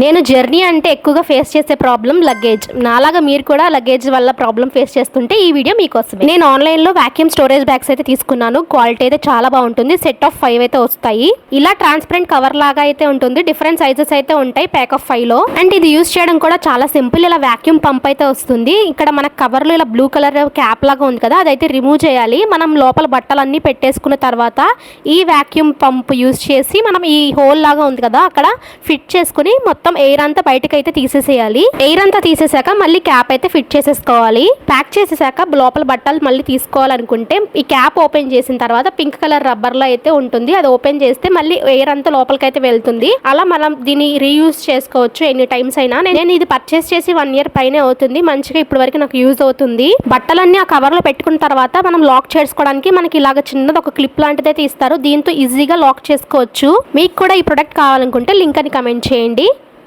నేను జర్నీ అంటే ఎక్కువగా ఫేస్ చేసే ప్రాబ్లం లగేజ్. నాలాగా మీరు కూడా లగేజ్ వల్ల ప్రాబ్లం ఫేస్ చేస్తుంటే ఈ వీడియో మీకోసమే. నేను ఆన్లైన్లో వాక్యూమ్ స్టోరేజ్ బ్యాగ్స్ అయితే తీసుకున్నాను. క్వాలిటీ అయితే చాలా బాగుంటుంది. సెట్ ఆఫ్ 5 అయితే వస్తాయి. ఇలా ట్రాన్స్పరెంట్ కవర్ లాగా అయితే ఉంటుంది. డిఫరెంట్ సైజెస్ అయితే ఉంటాయి ప్యాక్ ఆఫ్ 5 లో. అండ్ ఇది యూస్ చేయడం కూడా చాలా సింపుల్. ఇలా వాక్యూమ్ పంప్ అయితే వస్తుంది. ఇక్కడ మన కవర్ లో ఇలా బ్లూ కలర్ క్యాప్ లాగా ఉంది కదా, అదైతే రిమూవ్ చేయాలి. మనం లోపల బట్టలన్నీ పెట్టేసుకున్న తర్వాత ఈ వాక్యూమ్ పంప్ యూస్ చేసి మనం ఈ హోల్ లాగా ఉంది కదా అక్కడ ఫిట్ చేసుకుని మొత్తం ఎయిర్ అంతా బయటకు అయితే తీసేసేయాలి. ఎయిర్ అంతా తీసేసాక మళ్ళీ క్యాప్ అయితే ఫిట్ చేసేసుకోవాలి. ప్యాక్ చేసేసాక లోపల బట్టలు మళ్ళీ తీసుకోవాలనుకుంటే ఈ క్యాప్ ఓపెన్ చేసిన తర్వాత పింక్ కలర్ రబ్బర్ లో అయితే ఉంటుంది. అది ఓపెన్ చేస్తే మళ్ళీ ఎయిర్ అంతా లోపలికి అయితే వెళ్తుంది. అలా మనం దీన్ని రీయూజ్ చేసుకోవచ్చు ఎన్ని టైమ్స్ అయినా. నేను ఇది పర్చేస్ చేసి 1 year పైనే అవుతుంది. మంచిగా ఇప్పటి వరకు నాకు యూజ్ అవుతుంది. బట్టలన్నీ ఆ కవర్ లో పెట్టుకున్న తర్వాత మనం లాక్ చేసుకోవడానికి మనకి ఇలాగ చిన్నది ఒక క్లిప్ లాంటిది అయితే ఇస్తారు. దీంతో ఈజీగా లాక్ చేసుకోవచ్చు. మీకు కూడా ఈ ప్రొడక్ట్ కావాలనుకుంటే లింక్ అని కమెంట్ చేయండి.